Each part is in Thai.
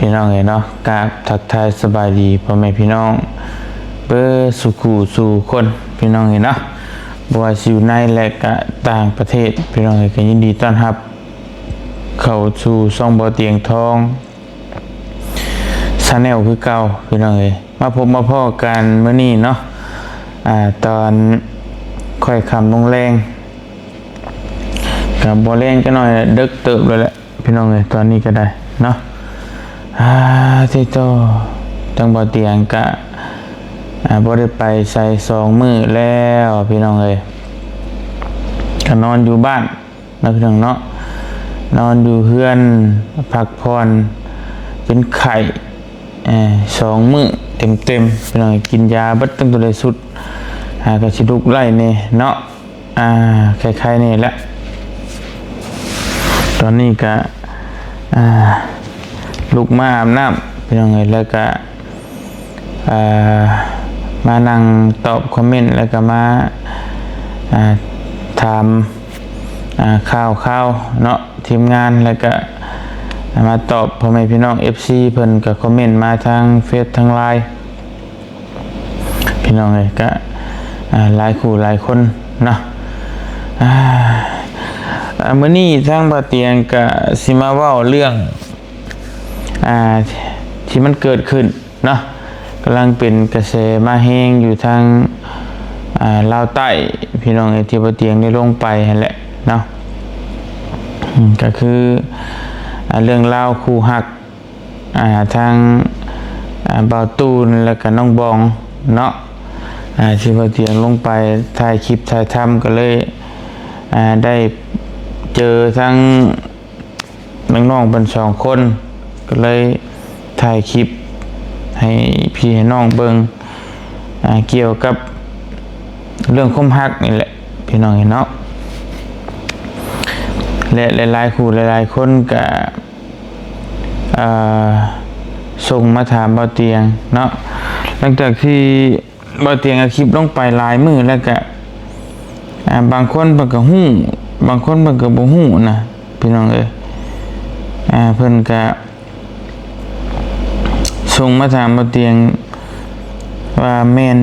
พี่น้องเนาะกราบทักทายสบายดีพ่อแม่พี่น้องเบอร์สุขูสู่คนพี่น้องเนาะบ่ว่าสิอยู่ในและก็ต่างประเทศพี่น้องก็ยินดีต้อนรับเข้าสู่ช่องบ่อเตียงทองชาแนลคือเก่าพี่น้องมาพบมาพ้อกันมื้อนี้เนาะตอนค่อยค่ำลงแรงกับบ่แรงก็หน่อยดึกเติบเลยแหละพี่น้องตอนนี้ก็ได้เนาะที่โตจังบ่อเตียงกะบ่ได้ไปใส่2 มื้อแล้วพี่น้องก็นอนอยู่บ้านนะพี่น้องเนาะนอนอยู่เฮือนพักผ่อนเป็นไข้2 มื้อเต็มๆพี่น้องกินยาเบิดตั้งแต่เลยสุดก็สิลุกไล่นี่เนาะคล้ายๆนี่แหละตอนนี้ก็ลุกมาอาบน้ำพี่น้องแล้วก็มานั่งตอบคอมเมนต์แล้วก็มาถามข่าวเนาะทีมงานแล้วก็มาตอบพ่อแม่พี่น้อง FC เพิ่นก็คอมเมนต์มาทางเฟซทางไลน์พี่น้องก็หลายคู่หลายคนเนาะมื้อนี้ทางบ่อเตียงก็สิมาเว้าเรื่องที่มันเกิดขึ้นเนาะกำลังเป็นกระแสมาแห้งอยู่ทางลาวใต้พี่น้องที่บ่อเตียงได้ลงไปนั่นแหละเนาะก็คือเรื่องราวคู่ฮักทางบ่าวตูนแล้วก็น้องบองเนาะที่บ่อเตียงลงไปถ่ายคลิปถ่ายทำก็เลยได้เจอทั้งน้องๆเป็น2 คนก็เลยถ่ายคลิปให้พี่ให้น้องเบิ่งเกี่ยวกับเรื่องความรักนี่แหละพี่น้องเนาะและหลายๆคู่หลายๆคนก็ส่งมาถามบ่อเตียงเนาะหลังจากที่บ่อเตียงเอาคลิปลงไปหลายมื้อแล้วก็บางคนเพิ่นก็ฮู้บางคนเพิ่นก็บ่ฮู้นะพี่น้องเพิ่นก็ส่งมาถามบ่อเตียงว่าแม่น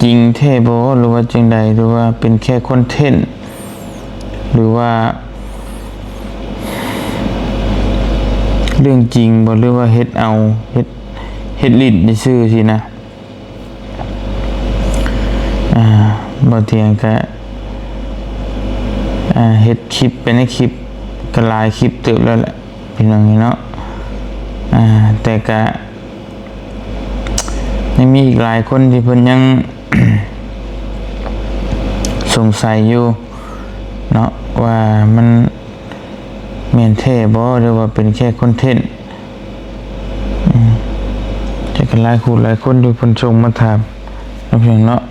จริงแท้บ่หรือว่าจังใดหรือว่าเป็นแค่คอนเทนต์หรือว่าเรื่องจริงบ่หรือว่าเฮ็ดลิ้นซื่อๆสินะบ่อเตียงก็เฮ็ดคลิปเป็นคลิปก็หลายคลิปเติบแล้วแหละพี่น้องเนาะแต่ก็ยังมีอีกหลายคนที่เพิ่นยัง สงสัยอยู่เนาะว่ามันแม่นแท้บ่หรือว่าเป็นแค่คอนเทนต์จะก็หลายคู่หลายคนที่เพิ่นส่งมาถามนะพี่น้องเนาะ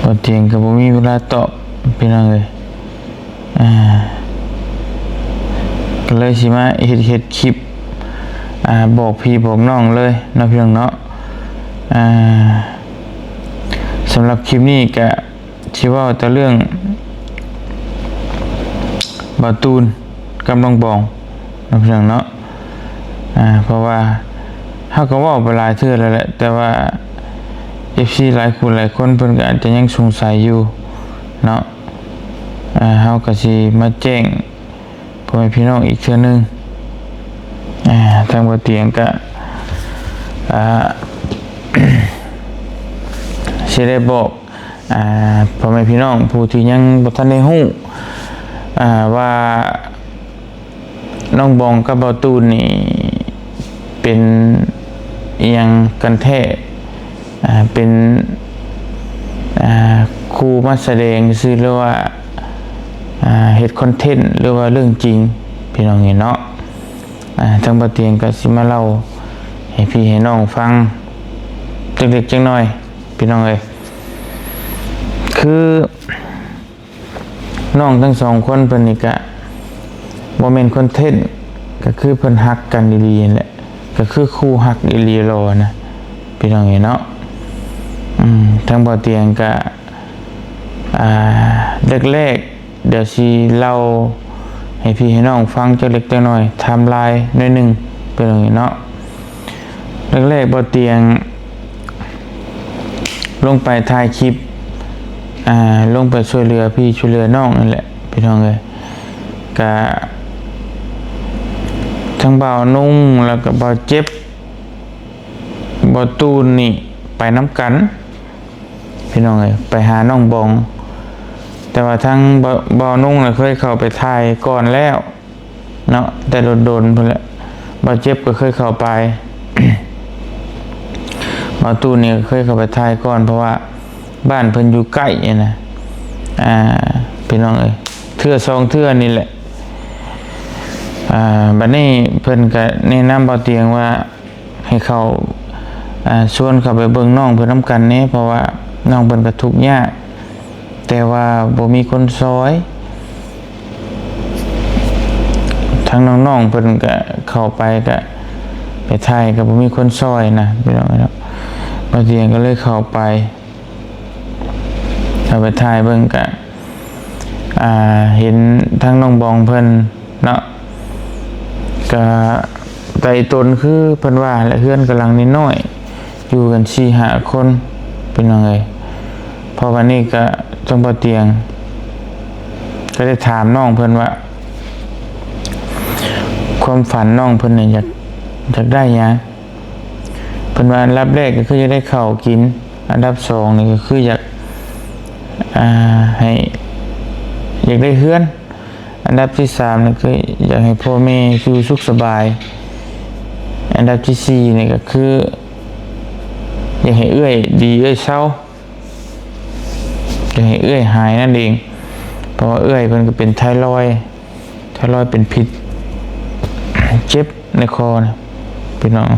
บ่เตียงก็บ่มีเวลาตอบพี่น้องก็เลยสิมาเฮ็ดคลิปบอกพี่บอกน้องเลยเนาะพี่น้องเนาะสำหรับคลิปนี้ก็สิเว้าแต่เรื่องบ่าวตูนกับน้องบองเนาะพี่น้องเนาะเพราะว่าเฮาก็เว้าไปหลายเทื่อแล้วแหละแต่ว่า FC หลายคนเพิ่นก็อาจจะยังสงสัยอยู่เนาะเฮาก็สิมาแจ้งพ่อแม่พี่น้องอีกเทื่อนึงทางบ่อเตียงก็สิได้บอกพ่อแม่พี่น้องผู้ที่ยังบ่ทันได้ฮู้ว่าน้องบองกับบ่าวตูนนี่เป็นอิหยังกันแท้เป็นครูมาแสดงซื่อหรือว่าเฮ็ดคอนเทนต์หรือว่าเรื่องจริงพี่น้องเนาะทางบ่อเตียงก็สิมาเล่าให้พี่ให้น้องฟังจักเล็กจักน้อยพี่น้องคือน้องทั้ง2 คนเพิ่นนี่ก็บ่แม่นคอนเทนต์ก็คือเพิ่นฮักกันดีๆนั่นแหละก็คือคู่ฮักอีหลีโลนะพี่น้องเนาะทางบ่อเตียงก็ แรกๆเดี๋ยวสิเล่าให้พี่ให้น้องฟังจักเล็กจักน้อยไทม์ไลน์หน่อยหนึงเป็นอย่างนี้เนาะแรกๆบ่เตียงลงไปถ่ายคลิปลงไปช่วยเหลือพี่ช่วยเหลือน้องนั่นแหละพี่น้องเอ้ยก็ทั้งเบานุ่งแล้วก็เบาเจ็บเบาตูนนี่ไปน้ำกันพี่น้องเอ้ยไปหาน้องบองแต่ว่าทั้งเบานุ่งน่ะเคยเข้าไปถ่ายก่อนแล้วเนาะแต่โดนๆพุ่นแหละเบาเจ็บก็เคยเข้าไป เบาตูนนี่เคยเข้าไปถ่ายก่อนเพราะว่าบ้านเพิ่นอยู่ใกล้นี่นะพี่น้องเอ้ยเทื่อสองเทื่อนี่แหละบัดนี้เพิ่นก็แนะนำเบาเตียงว่าให้เขาชวนเขาไปเบิ่งน้องเพิ่นนำกันนี่เพราะว่าน้องเพิ่นก็ทุกข์ยากแต่ว่าบ่มีคนซอยทั้งน้องๆเพิ่นก็เข้าไปก็ไปถ่ายก็บ่มีคนซอยนะพี่น้องเนาะเบาเตียงก็เลยเข้าไปไปถ่ายเบิ่งก็เห็นทั้งน้องบองเพิ่นเนาะก็ไต่ตนคือเพิ่นว่าและเพื่อนกำลังนิดน้อยอยู่กัน 4-5 คนเป็นยังไงพอวันนี้ก็ต้องบ่เตียงก็ได้ถามน้องเพิ่นว่าความฝันน้องเพิ่นเนี่ยอยากได้หยังเพิ่นว่าอันดับแรกก็คือจะได้ข้าวกินอันดับ2นี่ก็คืออยากได้เฮือนอันดับที่3นี่คืออยากให้พ่อแม่อยู่สุขสบายอันดับที่4นี่ก็คืออยากให้เอื้อยดีเอื้อยเศร้าอยากให้เอื้อยหายนั่นเองเพราะว่าเอื้อยเพิ่นก็เป็นไทรอยด์เป็นพิษเจ็บในคอนะพี่น้อง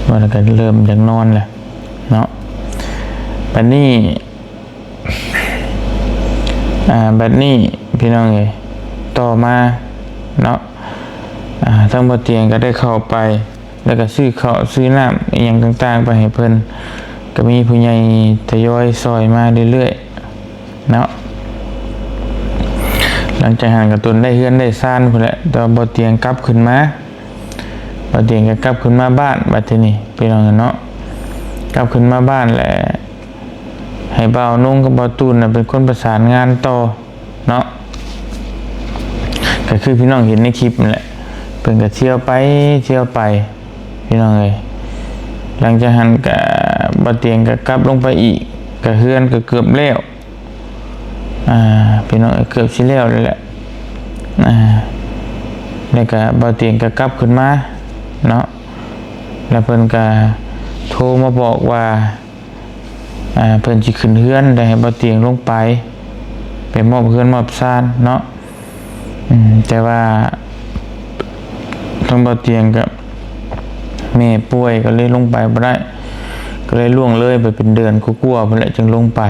วันก็เริ่มจากนอนแหละเนาะบัดนี้พี่น้องเอ้ยต่อมาเนาะทั้งบ่เตียงก็ได้เข้าไปแล้วก็ซื้อข้าวซื้อน้ำอีหยังต่างๆไปให้เพิ่นก็มีผู้ใหญ่ทยอยซอยมาเรื่อยๆเนาะหลังจากหันกับตนได้เฮือนได้ซ่านพุ่นแหละตอนบ่เตียงกลับขึ้นมาบ่เตียงก็กลับขึ้นมาบ้านบัดทีนี้พี่น้องเนาะกลับขึ้นมาบ้านแหละให้เบานุ่งกับเบาตูนน่ะเป็นคนประสานงานต่อเนาะก็คือพี่น้องเห็นในคลิปนั่นแหละเพิ่นก็เที่ยวไปพี่น้องเอ้ยหลังจากหันก็เบาเตียงก็กลับลงไปอีกก็เฮือนก็เกือบแล้วพี่น้องเกือบสิแล้วเลยแหละแล้วก็เบาเตียงก็กลับขึ้นมาเนาะแล้วเพิ่นก็โทรมาบอกว่าเพิ่นสิขึ้นเฮือนได้ให้เบาเตียงลงไปมอบเฮือนมอบซ่านเนาะแต่ว่าทางเบาเตียงกับแม่ป่วยก็เลยลงไปบ่ได้ก็เลยล่วงเลยไปเป็นเดือนกลัวๆพุ่นแหละจึงลงไป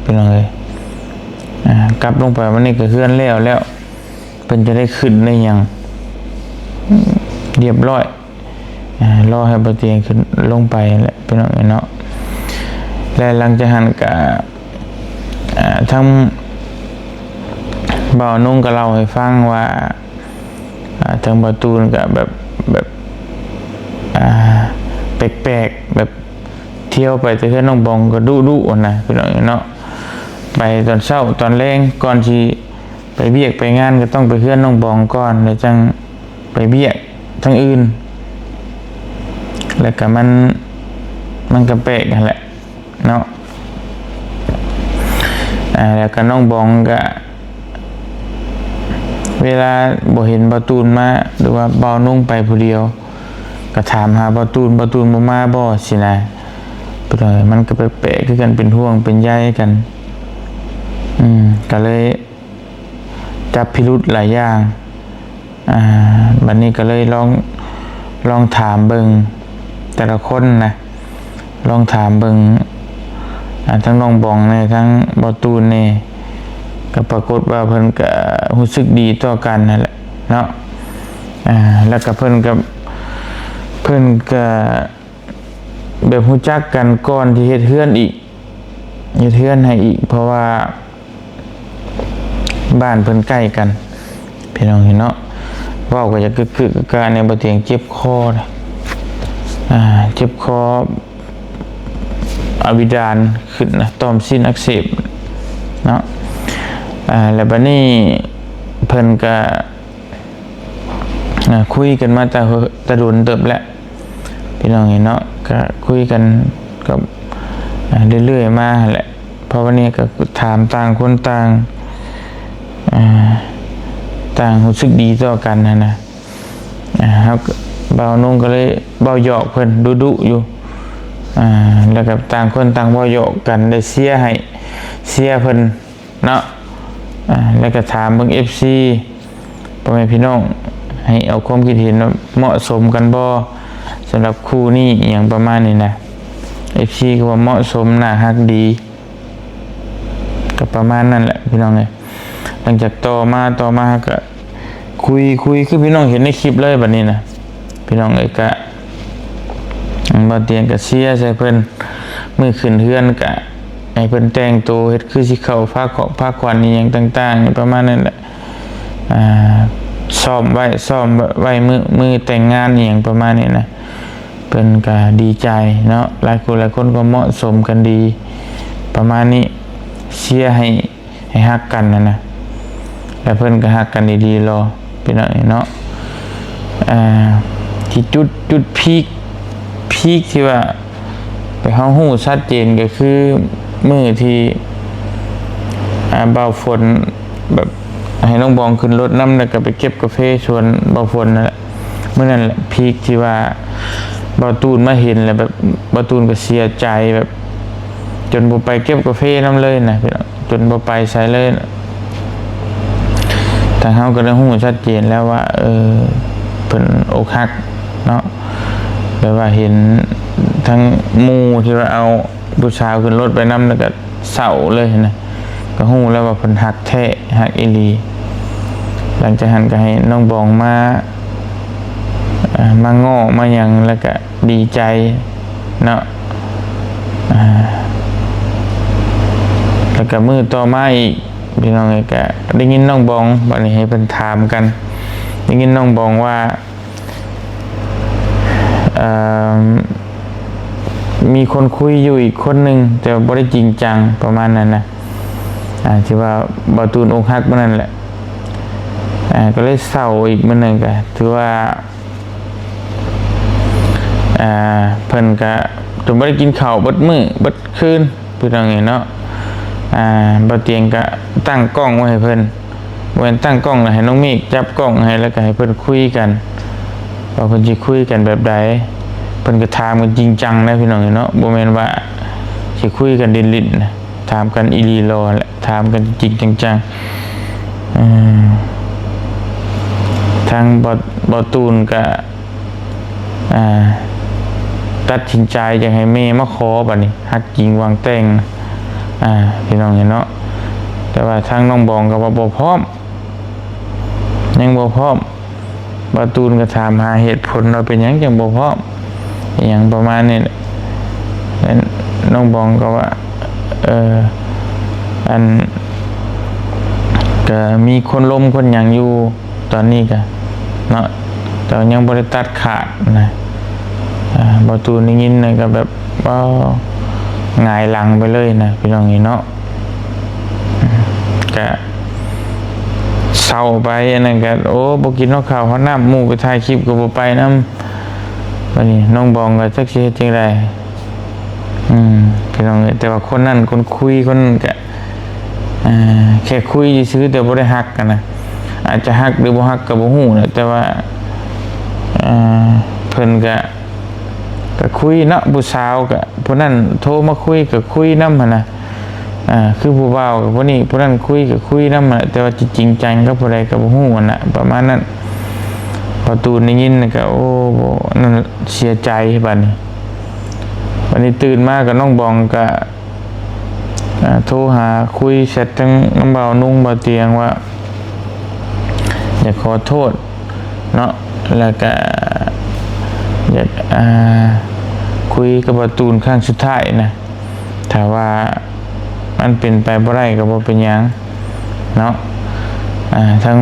เป็นจังได๋กลับลงไปวันนี้ก็เฮือนแล้วเพิ่นจะได้ขึ้นได้หยังเรียบร้อยรอให้เบาเตียงขึ้นลงไปแหละเป็นจังได๋เนาะและหลังจากนั้นก็ทั้งบ่าวนุ่งก็เล่าให้ฟังว่าทางประตูนก็แบบแปลกๆแบบเที่ยวไปแต่เพื่อนน้องบองก็ดุนะพี่น้องเนาะไปตอนเช้าตอนแรงก่อนที่ไปเบียกไปงานก็ต้องไปเพื่อนน้องบองก่อนแล้วจังไปเบียกทั้งอื่นแล้วก็มันก็แปลกนั่นแหละเนาะแล้วก็น้องบองก็เวลาบ่เห็นประตูนมาหรือว่าเบานุ่งไปผู้เดียวก็ถามหาประตูนบ่มาบ่สินะไปเลยมันก็แปลกๆคือกันเป็นห่วงเป็นใยกันก็เลยจับพิรุธหลายอย่างบัดนี้ก็เลยลองถามเบิ่งแต่ละคนนะลองถามเบิ่งทั้งน้องบองเนี่ยทั้งประตูนเนี่ยก็ปรากฏว่าเพิ่นก็รู้สึกดีต่อกันนั่นแหละเนาะแล้วก็เพิ่นก็ แบบรู้จักกันก่อนที่เฮ็ดเฮือนอีกเฮ็ดเฮือนให้อีกเพราะว่าบ้านเพิ่นใกล้กันพี่น้องเห็นเนาะเว้าก็จะกึกๆการในบ่เตียงเจ็บคอนะเจ็บคออวิดานขึ้นนะต่อมสิ้นอักเสบเนาะแล้วบัดนี้เพิ่นก็คุยกันมาแต่ดุนเติบแล้วพี่น้องเห็นเนาะก็คุยกันกับเรื่อยๆมาแหละเพราะวันนี้ก็ถามต่างคนต่างรู้สึกดีต่อกันนะครับเบานุ่งก็เลยเบาหยอกเพิ่นดุอยู่แล้วกับต่างคนต่างเบาหยอกกันได้เสียให้เสียเพิ่นเนาะแล้วก็ถามเบิ่ง FC พ่อแม่พี่น้องให้เอาความคิดเห็นเหมาะสมกันบ่สำหรับคู่นี้อย่างประมาณนี้นะ FC ก็ว่าเหมาะสมน่าฮักดีก็ประมาณนั้นแหละพี่น้องเอ้ยหลังจากต่อมาก็คุยคือพี่น้องเห็นในคลิปเลยบัดนี้นะพี่น้องเอ้ยก็บ่เตียงก็เสียใส่เพิ่นมื้อขึ้นเฮือนก็ให้เพิ่นแต่งตัวเฮ็ดคือสิเข้าผ้าเกาะผ้าขวัญอีหยังต่างๆประมาณนั้นแหละซ้อมไว้มือแต่งงานอีหยังประมาณนี้นะเพิ่นก็ดีใจเนาะหลายคนก็เหมาะสมกันดีประมาณนี้เชียร์ให้ฮักกันนะแล้วเพิ่นก็ฮักกันดีๆรอพี่น้องเนาะที่จุดพีคที่ว่าไปเฮาฮู้ชัดเจนก็คือมื้อที่เบาฝนแบบให้น้องบองขึ้นรถน้ำแล้วก็ไปเก็บกาแฟชวนเบาฝนนั่นแหละเมื่อนั้นแหละพีคที่ว่าเบาตูนมาเห็นแล้วแบบเบาตูนก็เสียใจแบบจนบ่ไปเก็บกาแฟน้ำเลยนะจนบ่ไปใส่เลยนะทางเฮาก็ได้ฮู้ชัดเจนแล้วว่าเพิ่นอกหักเนาะแบบว่าเห็นทั้งหมู่ที่ว่าเอาผู้สาวขึ้นรถไปนำแล้วก็เศร้าเลยนะก็ฮู้แล้วว่าเพิ่นฮักแท้ฮักอีหลีหลังจากนั้นก็ให้น้องบองมาง้อมาหยังแล้วก็ดีใจเนาะแล้วก็มื้อต่อมาอีกพี่น้องเอ้ยก็ได้ยินน้องบองบัดนี้ให้เพิ่นถามกันได้ยินน้องบองว่ามีคนคุยอยู่อีกคนหนึ่งแต่บ่ได้จริงจังประมาณนั้นนะที่ว่าบ่ตูนอกหักมื้อนั้นแหละก็เลยเศร้าอีกมื้อนึงก็ถือว่าเพิ่นก็จนบ่ได้กินข้าวเบิดมื้อเบิดคืนพี่น้องเนาะบ่เตียงก็ตั้งกล้องไว้ให้เพิ่นเว้นตั้งกล้องแล้วให้น้องเมฆจับกล้องให้แล้วก็ให้เพิ่นคุยกันว่าเพิ่นสิคุยกันแบบใดเพิ่นก็ถามกันจริงจังนะพี่น้องเนาะบ่แม่นว่าสิคุยกันลิ้นๆนะถามกันอีหลีรอแหละถามกันจริงจังทางบ่ตูนก็ตัดสินใจอยากให้แม่มาขอบัดนี้ฮักจริงวางแต่งพี่น้องเนาะแต่ว่าทางน้องบองก็ว่าบ่พร้อมยังบ่พร้อมบ่ตูนก็ถามหาเหตุผลว่าเป็นหยังจังบ่พร้อมอย่างประมาณนี้น้องบองก็ว่าอันก็มีคนล้มคนหยังอยู่ตอนนี้ก็เนาะแต่ยังบ่ได้ตัดขาดนะบ่ตูนได้ยินนะก็แบบว่าหงายหลังไปเลยนะพี่น้องนี่เนาะก็เศร้าไปอันนั้นก็โอ้บ่กินข้าวฮ้อนน้ำหมู่ไปถ่ายคลิปก็บ่ไปนำบัดนี้น้องบองก็จักสิเฮ็ดจังได๋พี่น้องแต่ว่าคนนั้นคนคุยคนนั้นก็แค่คุยซื่อแต่บ่ได้ฮักกันนะอาจจะฮักหรือบ่ฮักก็บ่ฮู้นะแต่ว่าเพิ่นก็คุยเนาะผู้สาวก็ผู้นั้นโทรมาคุยก็คุยนำหั่นน่ะคือผู้บ่าวกับผู้นี้ผู้นั้นคุยก็คุยนำแต่ว่าจริงจังกับผู้ใดก็บ่ฮู้น่ะประมาณนั้นพอตูนได้ยินก็โอ้บ่นั่นเสียใจบัดนี้วันนี้ตื่นมาก็น้องบองก็โทรหาคุยแชททั้งน้ำเบานุ่งเบาเตียงว่าอยากขอโทษเนาะแล้วก็อยาก คุยกับบ่ตูนครั้งสุดท้ายนะถ้าว่ามันเป็นไปบ่ได้ก็บ่เป็นหยังเนาะทั้ง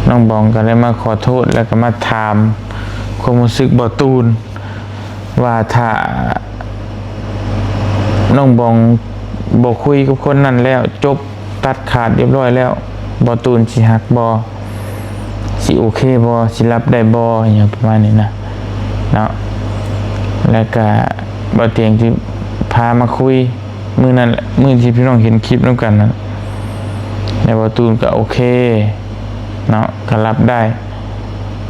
น้องบองก็ได้มาขอโทษแล้วก็มาถามความรู้สึกบ่ตูนว่าถ้าน้องบองบ่คุยกับคนนั้นแล้วจบตัดขาดเรียบร้อยแล้วบ่ตูนสิฮักบ่สิโอเคบ่สิรับได้บ่อย่างประมาณนี้นะเนาะแล้วก็บ่เตียงที่พามาคุยมื้อนั้นมื้อที่พี่น้องเห็นคลิปนำกันนะแล้วบ่ตูนก็โอเคเนาะก็รับได้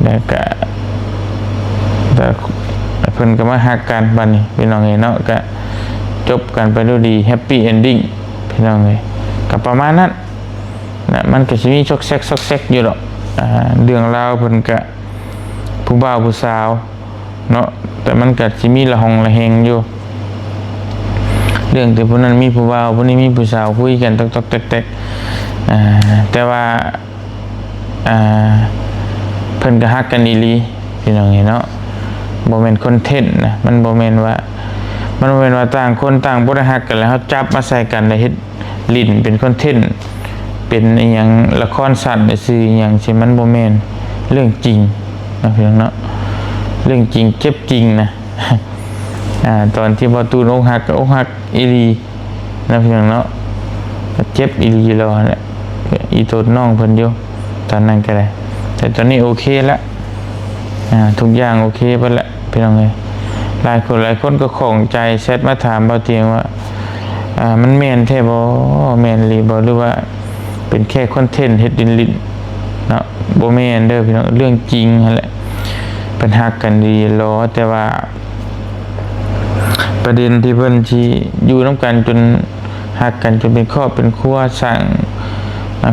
แล้วก็แต่เพิ่นก็มาฮักกันบัดนี้พี่น้องเอ้ยเนาะก็จบกันไปด้วยดีแฮปปี้เอนดิ้งพี่น้องเอ้ยก็ประมาณนั้นนะมันก็สิมีซอกแซกอยู่ดอกเรื่องราวเพิ่นก็ผู้บ่าวผู้สาวเนาะแต่มันก็สิมีละหองละแหงอยู่เรื่องที่ผู้นั้นมีผู้บ่าวผู้นี้มีผู้สาวคุยกันตอกๆแตกๆแต่ว่าเพิ่นก็ฮักกันอีหลีพี่น้องเนาะบ่แม่นคอนเทนต์นะมันบ่แม่นว่าต่างคนต่างบ่ได้ฮักกันแล้วเฮาจับมาใส่กันแล้วเฮ็ดลิ้นเป็นคอนเทนต์เป็นอีหยังละครสั้นซื่ออีหยังที่มันบ่แม่นเรื่องจริงนะพี่น้องเนาะเรื่องจริงเจ็บจริงนะตอนที่บ่ตูนอกหักก็อกหักอีหลีนะพี่น้องเนาะเจ็บอีหลีแล้วแหละอีโตดน้องเพิ่นอยู่ตอนนั้นก็ได้แต่ตอนนี้โอเคแล้วทุกอย่างโอเคเบิดแล้วพี่น้องเอ้ยหลายคนก็ของใจแชทมาถามบ่เตียงว่ามันแม่นแท้บ่แม่นอีหลีบ่หรือว่าเป็นแค่คอนเทนต์เฮ็ดลิ้นเนาะบ่แม่นเด้อพี่น้องเรื่องจริงนั่นแหละเพิ่นฮักกันดีรอแต่ว่าประเด็นที่เพิ่นสิอยู่นำกันจนฮักกันจนเป็นครอบเป็นครัวสร้าง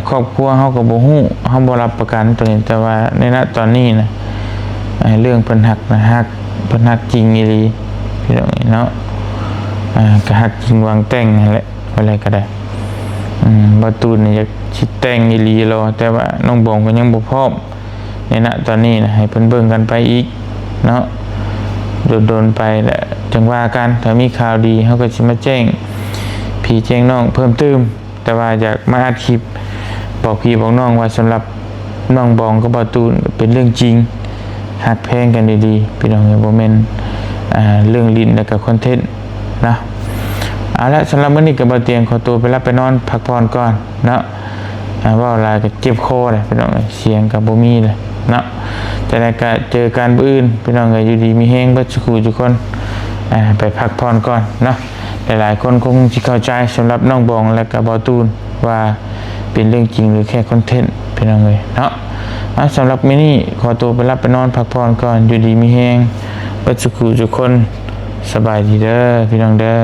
ครอบครัวเฮาก็บ่ฮู้เฮาบ่รับประกันตัวนี้แต่ว่าในณตอนนี้นะเรื่องเพิ่นฮักนะฮักเพิ่นฮักจริงอีหลีพี่น้องเนาะก็ฮักจริงวางแต่งนั่นแหละอะไรก็ได้บ่ตูนนี่อยากสิแต่งอีหลีรอแต่ว่าน้องบองก็ยังบ่พร้อมในณตอนนี้นะให้เพิ่นเบิ่งกันไปอีกเนาะโดนไปแหละจังว่ากันถ้ามีข่าวดีเฮาก็สิมาแจ้งพี่แจ้งน้องเพิ่มเติมแต่ว่าอยากมาอัดคลิปบอกพี่บอกน้องว่าสำหรับน้องบองกับบ่ตูนเป็นเรื่องจริงหักแพงกันดีๆพี่น้องบ่แม่นเรื่องลิ้นแล้วก็คอนเทนต์นะเอาละสำหรับมื้อนี้ก็บ่เตียงขอตัวไปรับไปนอนพักผ่อนก่อนเนาะว่าหลายก็เจ็บคอเลยพี่น้องเสียงก็บ่มีเลยเนาะแต่แล้วก็เจอกันมื้ออื่นพี่น้องอยู่ดีมีแฮงเบิดทุกคนไปพักผ่อนก่อนเนาะหลายๆคนคงสิเข้าใจสำหรับน้องบองและก็บ่ตูนว่าเป็นเรื่องจริงหรือแค่คอนเทนต์พี่น้องเนาะสำหรับมื้อนี้ขอตัวไปรับไปนอนพักผ่อนก่อนอยู่ดีมีแฮงเบิดทุกคนสบายดีเด้อพี่น้องเด้อ